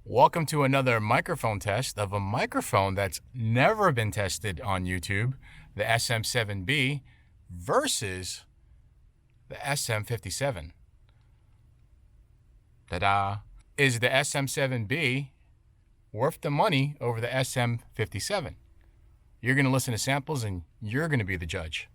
Welcome to another microphone test of a microphone that's never been tested on YouTube, the SM7B versus the SM57. Ta-da! Is the SM7B worth the money over the SM57? You're going to listen to samples and you're going to be the judge.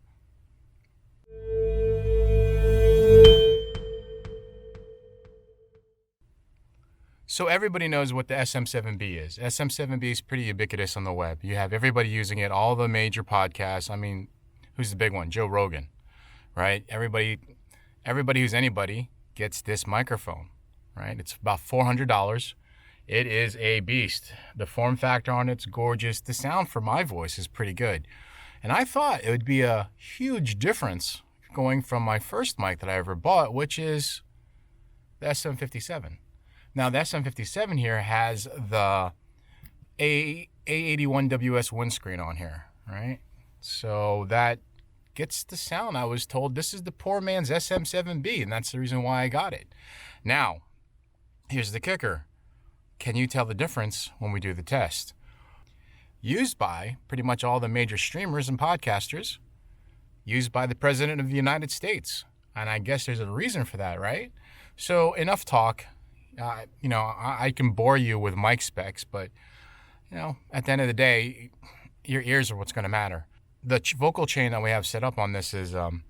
So everybody knows what the SM7B is. SM7B is pretty ubiquitous on the web. You have everybody using it, all the major podcasts. I mean, who's the big one? Joe Rogan, right? Everybody who's anybody gets this microphone, right? It's about $400. It is a beast. The form factor on it's gorgeous. The sound for my voice is pretty good. And I thought it would be a huge difference going from my first mic that I ever bought, which is the SM57. Now, the SM57 here has the A81WS windscreen on here, right? So that gets the sound. I was told this is the poor man's SM7B, and that's the reason why I got it. Now, here's the kicker. Can you tell the difference when we do the test? Used by pretty much all the major streamers and podcasters, used by the President of the United States. And I guess there's a reason for that, right? So enough talk. I can bore you with mic specs, but, at the end of the day, your ears are what's going to matter. The vocal chain that we have set up on this is the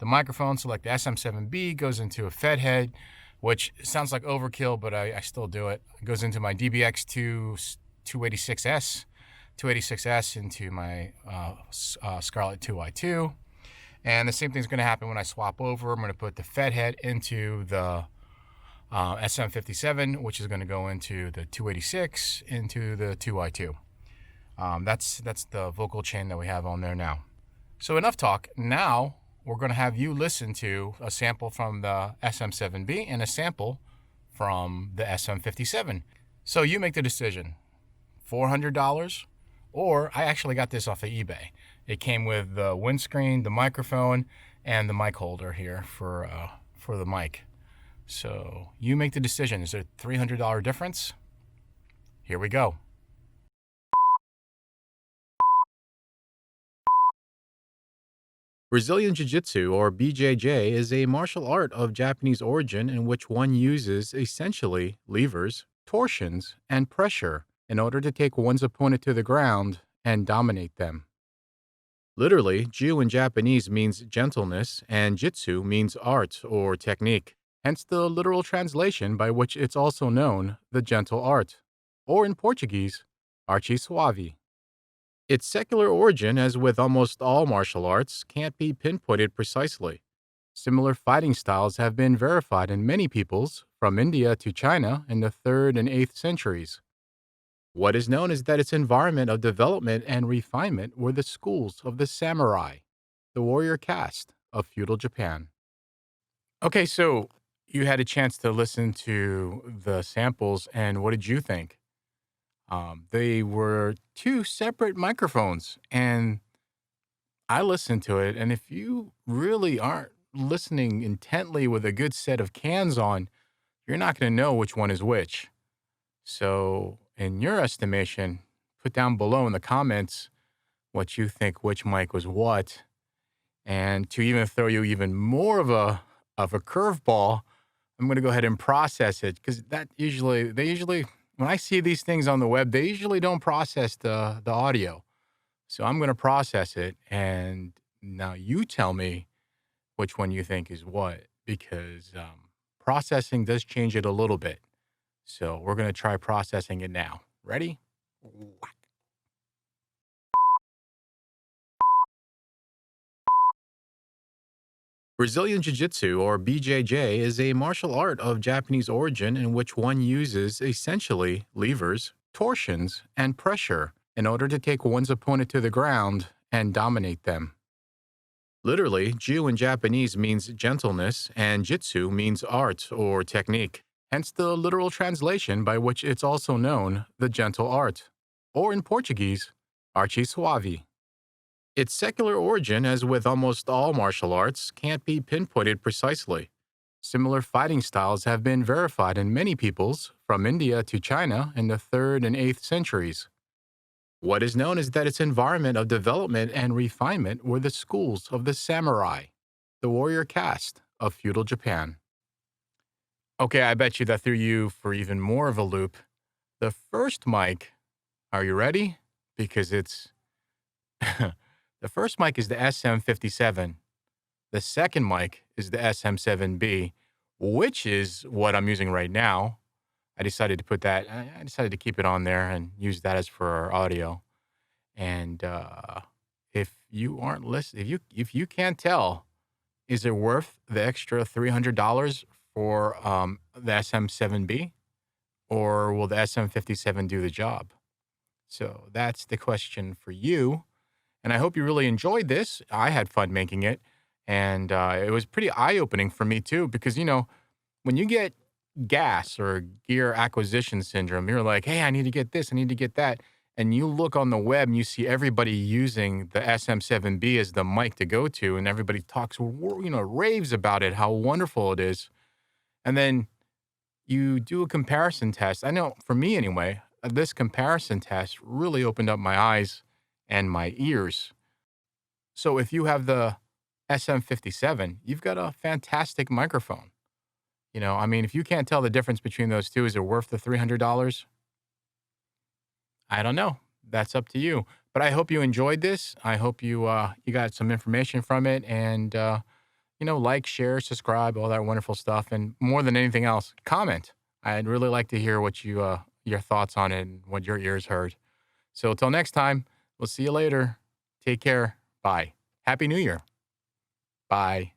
microphone. So like the SM7B goes into a Fed head, which sounds like overkill, but I still do it. It goes into my DBX2 286S into my Scarlett 2i2. And the same thing's going to happen when I swap over. I'm going to put the Fed head into the SM57, which is going to go into the 286 into the 2i2. That's the vocal chain that we have on there now. So enough talk. Now we're going to have you listen to a sample from the SM7B and a sample from the SM57. So you make the decision. $400, or I actually got this off of eBay. It came with the windscreen, the microphone, and the mic holder here for the mic. So you make the decision. Is there a $300 difference? Here we go. Brazilian Jiu-Jitsu, or BJJ, is a martial art of Japanese origin in which one uses, essentially, levers, torsions, and pressure in order to take one's opponent to the ground and dominate them. Literally, Jiu in Japanese means gentleness, and Jitsu means art or technique, hence the literal translation by which it's also known, the gentle art, or in Portuguese, arte suave. Its secular origin, as with almost all martial arts, can't be pinpointed precisely. Similar fighting styles have been verified in many peoples, from India to China, in the 3rd and 8th centuries. What is known is that its environment of development and refinement were the schools of the samurai, the warrior caste of feudal Japan. Okay, so you had a chance to listen to the samples, and what did you think? They were two separate microphones, and I listened to it. And if you really aren't listening intently with a good set of cans on, you're not going to know which one is which. So, in your estimation, put down below in the comments what you think which mic was what. And to even throw you even more of a curveball, I'm going to go ahead and process it, because they usually, when I see these things on the web, they usually don't process the audio. So I'm going to process it, and now you tell me which one you think is what, because processing does change it a little bit. So we're going to try processing it now. Ready? Whack. Brazilian Jiu-Jitsu, or BJJ, is a martial art of Japanese origin in which one uses, essentially, levers, torsions, and pressure in order to take one's opponent to the ground and dominate them. Literally, Jiu in Japanese means gentleness, and Jitsu means art or technique, hence the literal translation by which it's also known, the gentle art, or in Portuguese, arte suave. Its secular origin, as with almost all martial arts, can't be pinpointed precisely. Similar fighting styles have been verified in many peoples, from India to China in the 3rd and 8th centuries. What is known is that its environment of development and refinement were the schools of the samurai, the warrior caste of feudal Japan. Okay, I bet you that threw you for even more of a loop. The first mic, are you ready? Because it's the first mic is the SM57. The second mic is the SM7B, which is what I'm using right now. I decided to put that, I decided to keep it on there and use that as for our audio. And if you aren't listening, if you can't tell, is it worth the extra $300 for the SM7B, or will the SM57 do the job? So that's the question for you. And I hope you really enjoyed this. I had fun making it. And it was pretty eye opening for me, too, because, when you get gas or gear acquisition syndrome, you're like, hey, I need to get this, I need to get that. And you look on the web and you see everybody using the SM7B as the mic to go to, and everybody talks, raves about it, how wonderful it is. And then you do a comparison test. I know for me anyway, this comparison test really opened up my eyes and my ears. So if you have the SM57, you've got a fantastic microphone. If you can't tell the difference between those two, is it worth the $300? I don't know. That's up to you. But I hope you enjoyed this. I hope you got some information from it, and like, share, subscribe, all that wonderful stuff, and more than anything else, comment. I'd really like to hear what your thoughts on it and what your ears heard. So until next time, we'll see you later. Take care. Bye. Happy New Year. Bye.